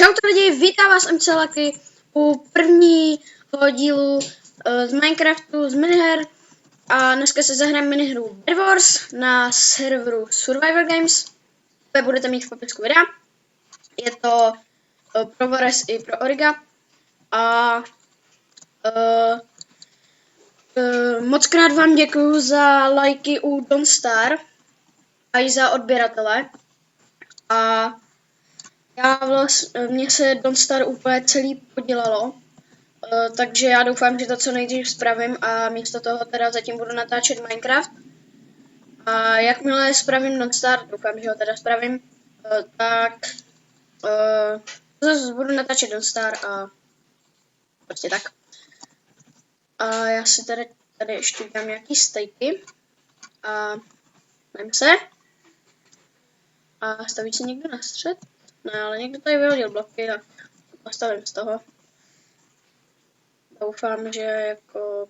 Čau lidi, vítám vás MCLaky u prvního dílu z Minecraftu, z miniher. A dneska se zahrajeme minihru Bed Wars na serveru Survivor Games. To budete mít v popisku videa. Je to pro Vores i pro Origa. A moc krát vám děkuju za lajky u Don't Star a i za odběratele. A mně se Don't Star úplně celý podělalo, takže já doufám, že to co nejdřív spravím a místo toho teda zatím budu natáčet Minecraft. A jakmile spravím Don't Star, doufám, že ho teda spravím, tak zase budu natáčet Don't Star a prostě tak. A já si tady ještě dám nějaký stejky a jdem se. A staví se někdo na střed? Ne, ale někdo tady vyhodil bloky, tak postavím z toho. Doufám, že jako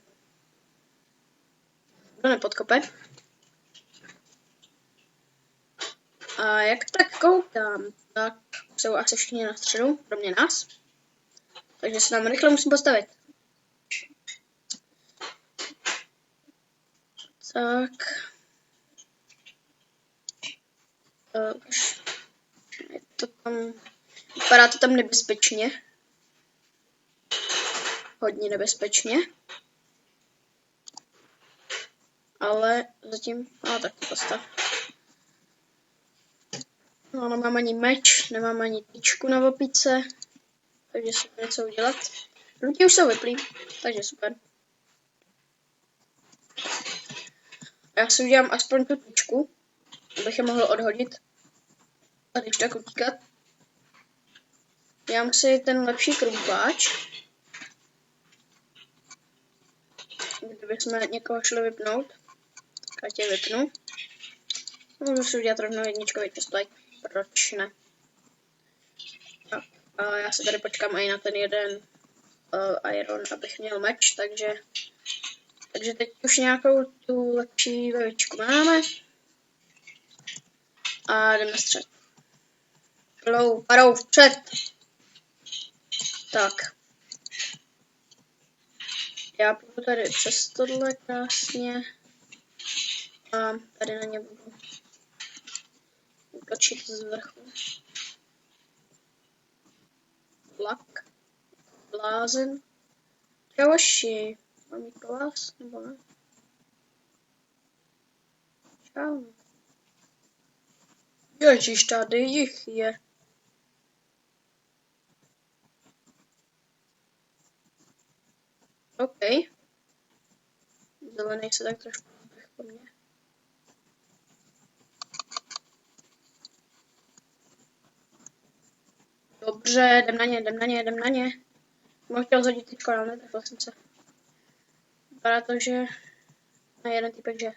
to nepodkope. A jak tak koukám, tak jsou asi všichni na středu, kromě nás. Takže se nám rychle musím postavit. Tak. Je to tam, vypadá to tam nebezpečně. Hodně nebezpečně. Ale zatím, tak to postav. No, nemám ani meč, nemám ani tyčku na opice, takže si něco udělat. Ruky už jsou vyplý, takže super. Já si udělám aspoň tu tyčku, abych je mohl odhodit a když tak utíkat. Dám si ten lepší krumpáč. Kdybychom někoho šli vypnout, tak já tě vypnu. Můžu si udělat rovnou jedničkový chestplate, proč ne? Tak, a já se tady počkám i na ten jeden iron, abych měl meč, takže teď už nějakou tu lepší vevičku máme. A jdeme střed. Parou vpřed. Tak. Já půjdu tady přes tohle krásně. A tady na ně budu útočit z vrchu. Vlak. Blázen. Čauši. Mám jít po vás, nebo ne? Čau. Ježiš, tady jich je. OK. Zelený se tak trošku po mně. Dobře, jdem na ně. Jsem chtěl zhodit tyčko, ale netrefil jsem se. Vypadá to, že na jeden týpek, že.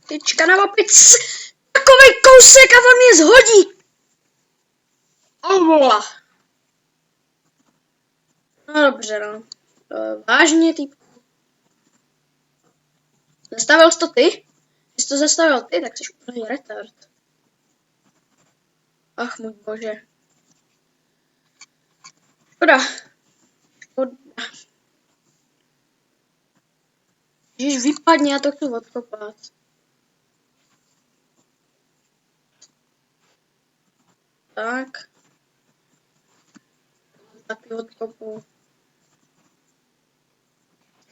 Tyčka na opic. Takovej kousek a on mě zhodí. Ovola. No dobře, no. Vážně, týpku. Zastavil jsi to ty? Když jsi to zastavil ty, tak jsi úplně retard. Ach, můj bože. Škoda. Ježiš, vypadně, já to chci odkopat. Tak. Taky odkopu.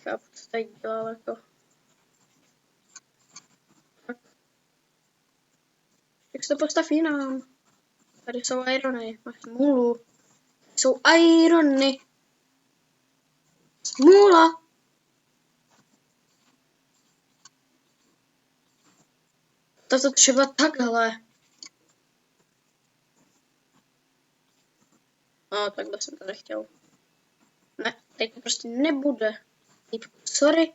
Chápu, co tady dělal jako. Tak. Jak se to postav jinam? Tady jsou irony, máš smůlu. Jsou irony. Smůla. To třeba takhle. No, takhle jsem to nechtěl. Ne, teď to prostě nebude. Sorry,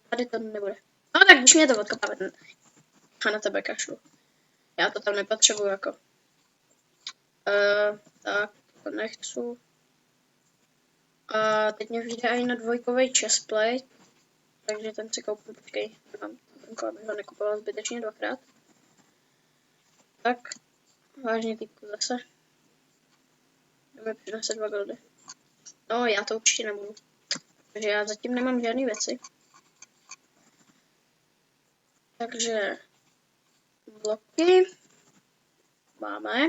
tady to nebude. No tak když mě to odkopávat, a na tebe kašlu. Já to tam nepotřebuju jako. Tak, to nechci. A teď mě vyjde i na dvojkový chestplate. Takže ten si koupím, počkej. Mám abych ho nekupoval zbytečně dvakrát. Tak. Vážně týpku zase. Jdeme přinese 2 goldy. No, já to určitě nebudu. Takže já zatím nemám žádné věci. Takže bloky máme.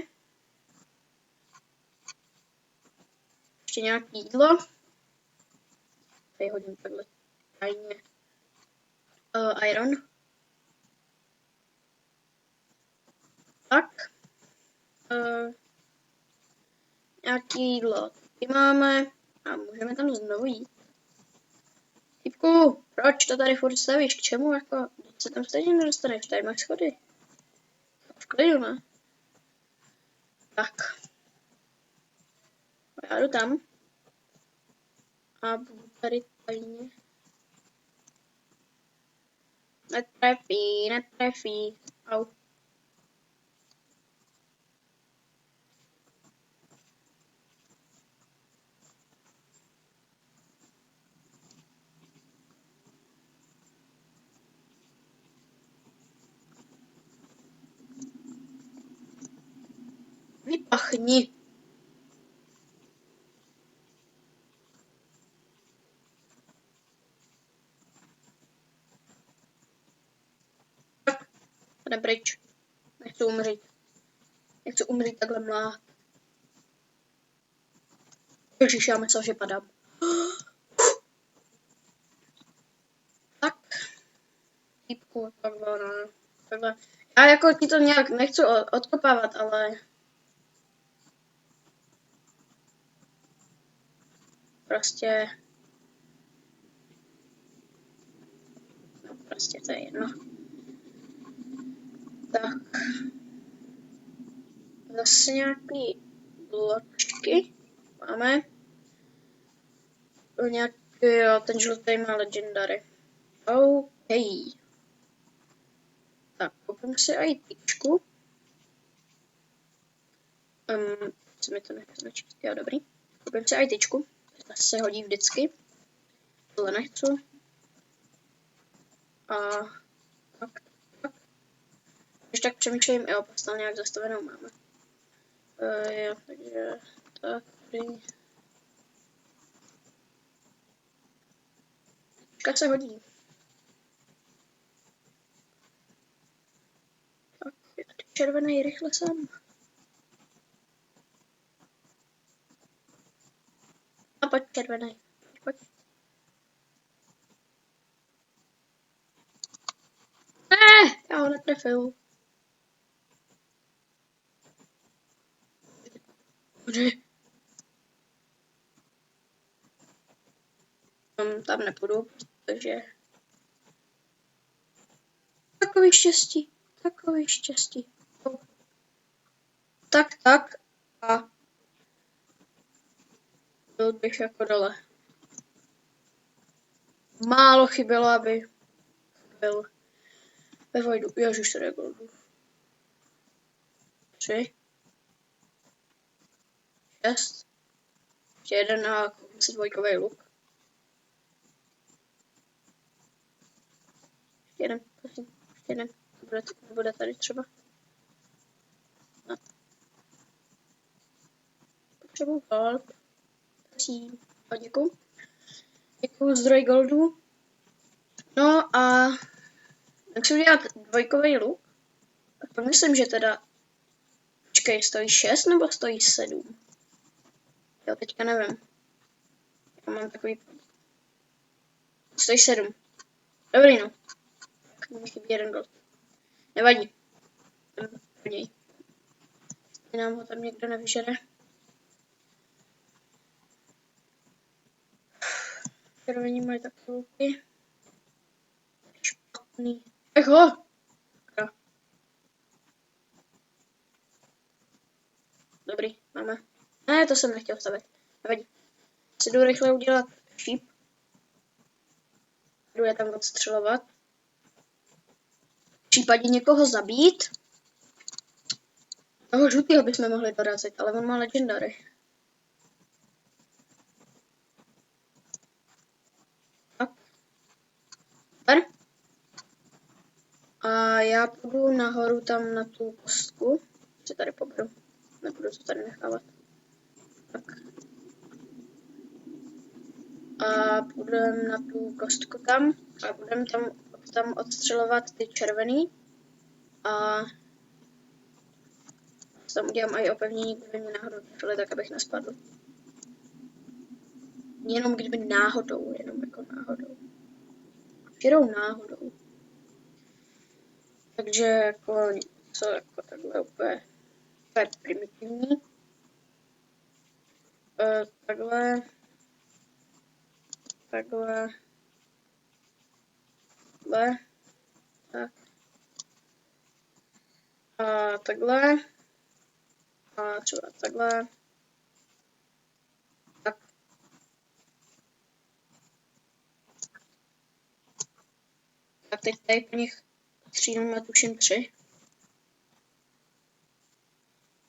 Ještě nějaké jídlo. Tady hodím takhle tajně. Iron. Tak. Nějaké jídlo taky máme. A můžeme tam znovu jít. Typku, proč to tady furt stavíš? K čemu? Jako, se tam stejně nedostaneš, tady máš schody. V klidu, ne? Tak. Já jdu tam. A budu tady tajně. Netrefí. Au. Vypachni. Tak, jdem pryč. Nechci umřít. Nechci umřít takhle mlát. Ježiš, já myslel, že padám. Tak. Týpku, takhle, no. Takhle. Já jako ti to nějak nechci odkopávat, ale... Prostě to je jedno. Tak. Zase nějaký bločky máme. Nějaký, jo, ten žlutý má legendary. OK. Tak, koupím si ITčku. Co mi to nechce načíst? Jo, dobrý. Koupím si ITčku. To se hodí vždycky. Tohle nechci. A tak. Když tak přemýšlím, jo, postal nějak zastavenou máme. Jo, takže tak, dobrý. Teďka se hodí. Tak, je tady červený, rychle sem. A pojď červený. Pojď. Ne, já ho netrefil. Tam nepůjdu, protože... Takový štěstí. Tak. A... Byl bych jako dole. Málo chybělo, aby byl ve vojdu. Ježiš, tady je goldu. 3. 6. Ještě jeden a koupím si dvojkový luk. Ještě jeden. Bude tady třeba. No. Potřebuji gold. Prosím. A děkuju. Děkuju zdroj goldu. No a chci udělat dvojkový luk. A to myslím, že teda... Počkej, stojí 6 nebo stojí 7? Jo, teďka nevím. Já mám takový... Stojí 7. Dobrý, no. Tak mi chybí jeden gold. Nevadí. Podívej. Nám ho tam někdo nevyžere. Červení mají takové luky. Špatný. Echo! Dobrý, máme. Ne, to jsem nechtěl stavit. Nevadí. Si jdu rychle udělat šíp. Jdu je tam odstřelovat. V případě někoho zabít. Toho žlutýho bychom mohli dorazit, ale on má legendary. Tak. Super. A já půjdu nahoru tam na tu kostku. si tady poberu. Nebudu to tady nechávat. Tak. A půjdeme na tu kostku tam a budeme tam odstřelovat ty červený. A tam udělám i opevnění, kdyby mě náhodou trefili, tak abych nespadl. Jenom kdyby náhodou, jenom jako náhodou. Čirou náhodou. Takže jako něco jako takhle úplně primitivní. Takhle. Takhle. Tak. A takhle. A třeba takhle. Tak. A teď tady po nich střílíme tuším 3.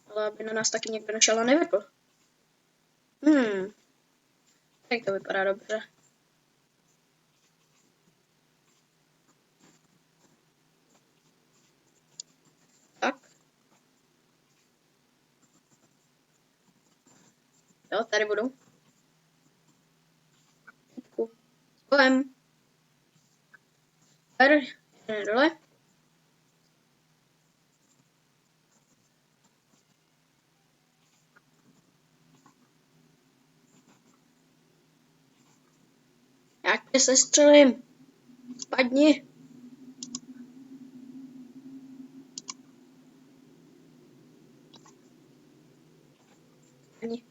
Ale aby na nás taky někdo nešel a nevypl. Tak to vypadá dobře. Tak. Jo, tady budu. Kolem. Super, jdeme dole. Jak tě sestřelím? Spadni. Spadni.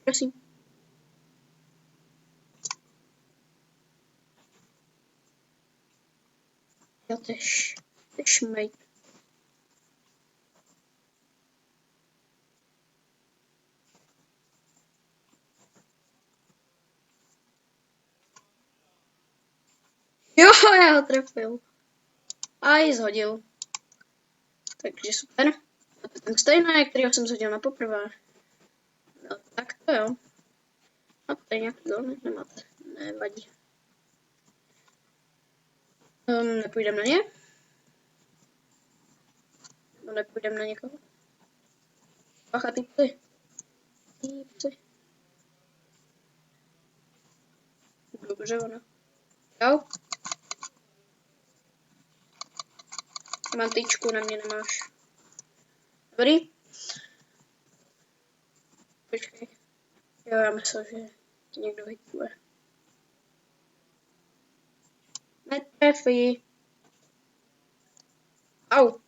Prosím. Jo, ty šmejt. Jo, já ho trefil. A ji zhodil. Takže super. A to ten stejný, kterýho jsem zhodil na poprvé. No tak to jo. A tady nějaký gol nemáte. Nevadí. Nepůjdem na ně? No nepůjdem na někoho. Bacha, ty psy. Ty psy. Dobře, ono. Jo. Mám tyčku, na mě nemáš. Dobrý. Počkej. Jo, já myslel, že ti někdo hituje. Netrefí. Au.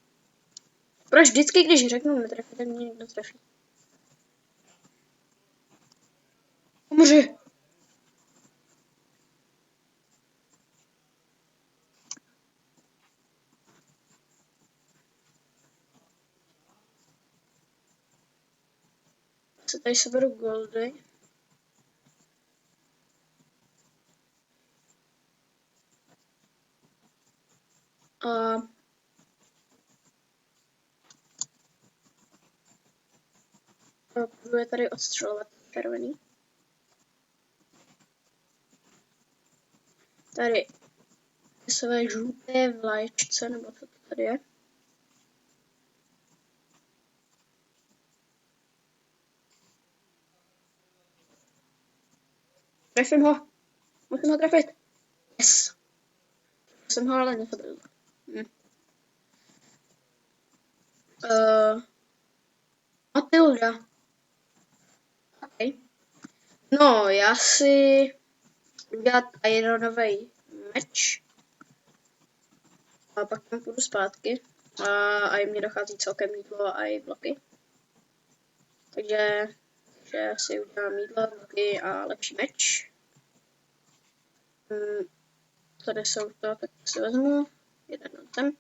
Proč vždycky, když řeknu netrefí, tak mě někdo trefí? Umři. Se tady seberu goldy. A budu je tady odstřelovat červený. Tady své žluté vlaječce, nebo co to tady je. Trefím ho. Musím ho trefit. Yes. Jsem ho ale nezabil. Matilda. Okay. No, já si udělat ironový meč. A pak tam půjdu zpátky. A i mě dochází celkem jídlo a i bloky. Takže si udělám jídlo, bloky a lepší meč. Tady jsou to, tak si vezmu. Jeden ten.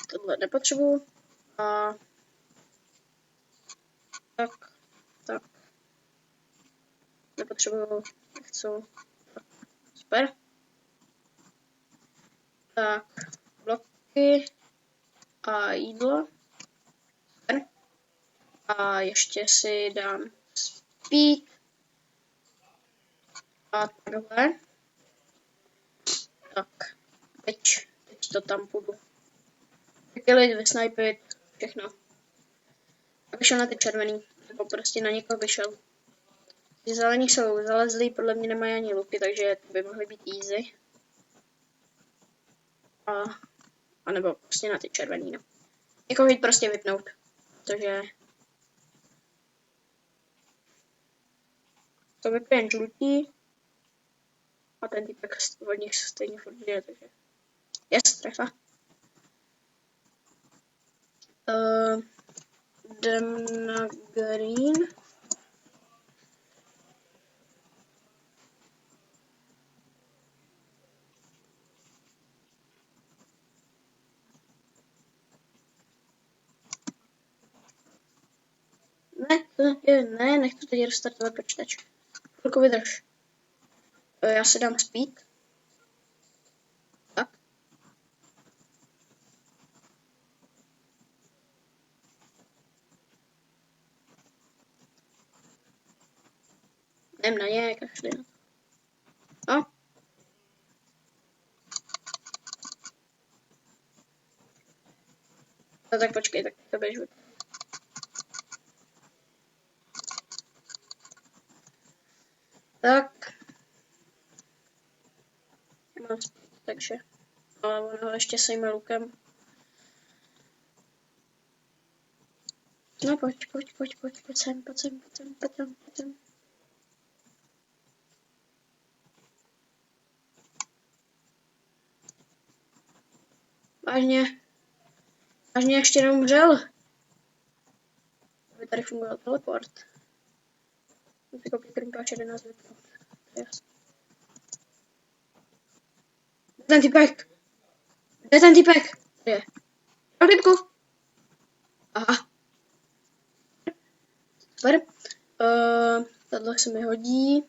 Tohle nepotřebuju. A tak. Nepotřebuju, nechci. Super. Tak, bloky a jídlo. Super. A ještě si dám speed. A takhle. Tak, teď to tam půjdu. Vykylit, vysnajpit, všechno. bych šel na ty červený, nebo prostě na někoho vyšel. Ty zelení jsou zalezlí, podle mě nemají ani luky, takže to by mohly být easy. A nebo prostě na ty červený, no. Někoho jít prostě vypnout, protože to vypne jen žlutý a ten typek od nich stejně furt jde, takže trefa. Jdem na green. Ne, nechci teď restartovat počítač. Chvilku vydrž. Já si dám speed. Tak. Jdem na ně, kašli na to. No. No tak počkej, tak to běžu. Tak. Mám speed, takže. Ale ono ještě sejme lukem. No pojď sem. Vážně ještě neumřel. Aby tady fungoval teleport. Musím koupit krimpáč 11 vypnout. Yes. Kde ten typek? Je. Typku. Aha. Super. Tohle se mi hodí.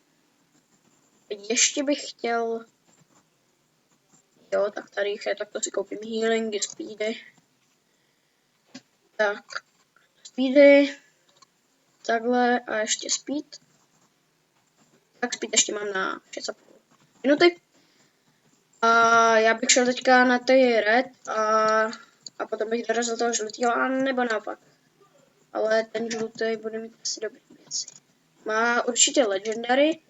Ještě bych chtěl. Jo, tak tady je, tak to si koupím healingy, speedy. Tak. Speedy. Takhle a ještě speed. Tak speed ještě mám na 6,5 minuty. A já bych šel teďka na ty red a potom bych dorazil toho žlutého, a nebo naopak. Ale ten žlutý bude mít asi dobrý věci. Má určitě legendary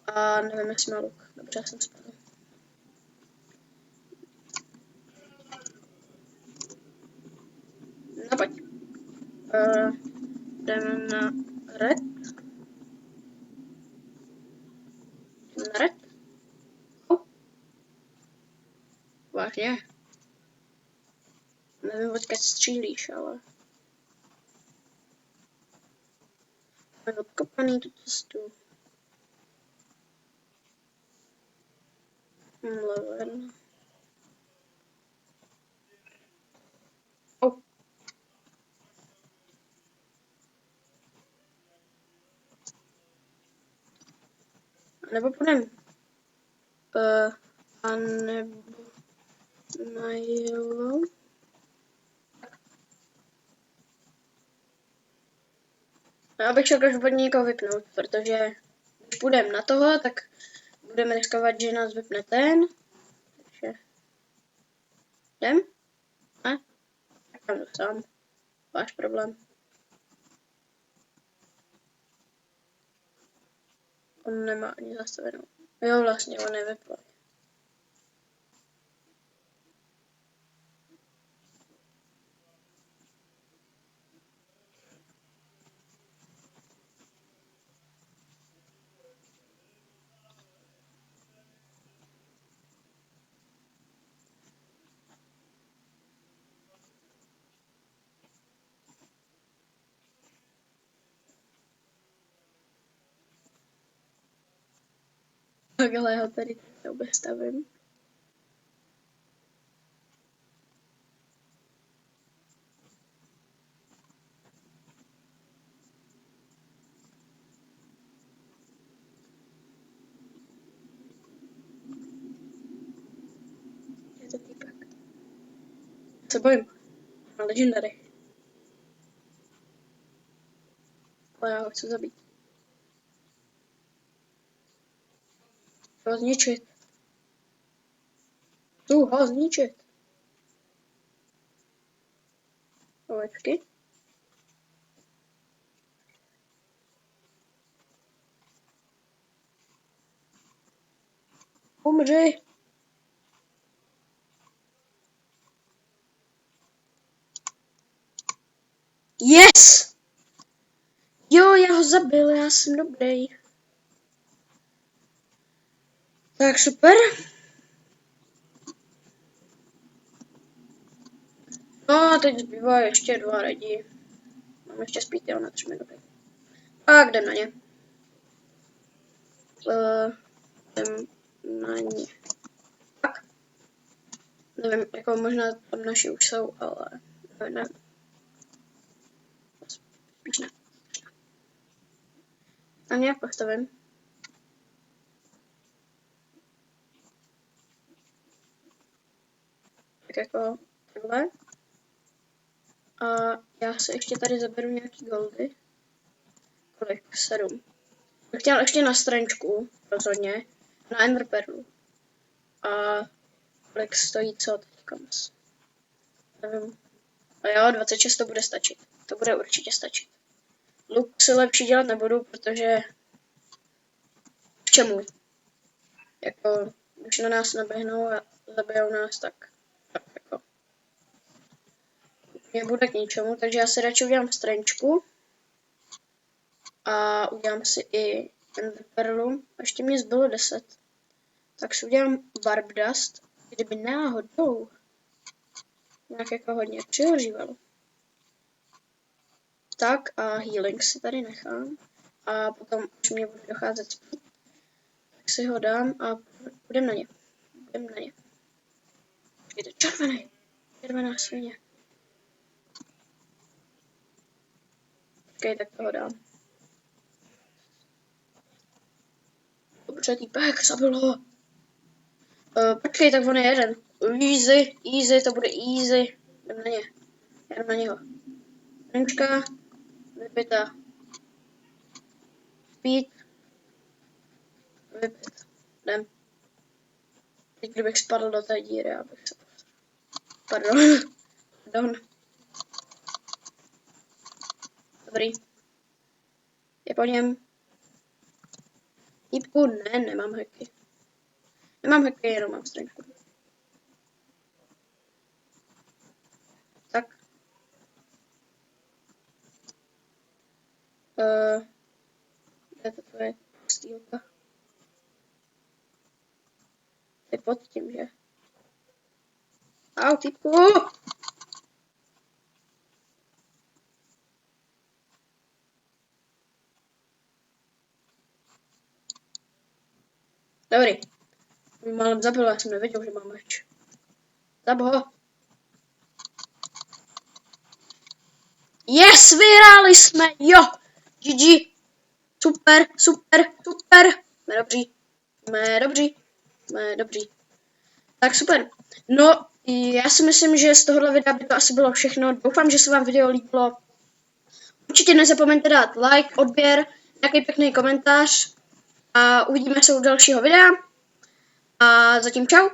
a nevím, jestli má luk. Dobře, já jsem spadl. No pojď. Jdeme na red. Vážně. Nevím, odkud střílíš, ale. Máme odkopaný tu cestu. Level 1. Nebo půjdem. A nebo na yellow. Já bych šel každopádně někoho vypnout, protože když půjdeme na toho, tak budeme riskovat, že nás vypne ten. Takže jdem? Ne? Tak tam jdu sám. Váš problém. On nemá ani zastavenou. Jo, vlastně on nevypl. Takhle ho tady obestavím. Je to týpek. Se bojím. Na legendary. Ale já ho chci zabít. Ho zničit. Tu ho zničit. Ovečky. Umři. Yes! Jo, já ho zabil, já jsem dobrý. Tak super. No a teď zbývá ještě 2 lidi. Mám ještě spít, jo, na 3 minuty. Tak jdem na ně. Jdem na ně. Tak. Nevím, jako možná tam naši už jsou, ale ne. Spíš ne. A nějak postavím. Tak jako takhle. A já si ještě tady zaberu nějaký goldy. Kolik? 7. Bych chtěl ještě na strančku, rozhodně. Na enderperlu. A kolik stojí co teďka? Nevím. A jo, 26 to bude stačit. To bude určitě stačit. Luk si lepší dělat nebudu, protože... K čemu? Jako, když na nás naběhnou a zabijou nás, tak jako... Mě bude k ničemu, takže já si radši udělám strančku. A udělám si i enderperlu. A ještě mě zbylo 10. Tak si udělám warp dust, kdyby náhodou nějak jako hodně přihořívalo. Tak a healing si tady nechám. A potom už mě bude docházet speed. Tak si ho dám a půjdem na ně. Půjdem na ně. Počkejte, červený. Červená svině. Počkej, tak toho dám. Dobře, týpek, zabil ho. Počkej, tak on je jeden. Easy, to bude easy. Jdem na ně. Jdem na něho. Hrnčka. Vypita. Speed. Vypit. Jdem. Teď kdybych spadl do té díry, abych se... Pardon. Dobrý. Je po něm. Týpku, ne, nemám hacky. Nemám hacky, jenom mám strength. Tak. Kde je to tvoje stýlka? Je pod tím, že? Au, týpku! Dobrý. Mě málem zabil, já jsem nevěděl, že mám meč. Zab ho. Yes, vyhráli jsme, jo! GG. Super. Jsme dobří. Tak super. No, já si myslím, že z tohohle videa by to asi bylo všechno. Doufám, že se vám video líbilo. Určitě nezapomeňte dát like, odběr, nějaký pěkný komentář. A uvidíme se u dalšího videa. A zatím čau.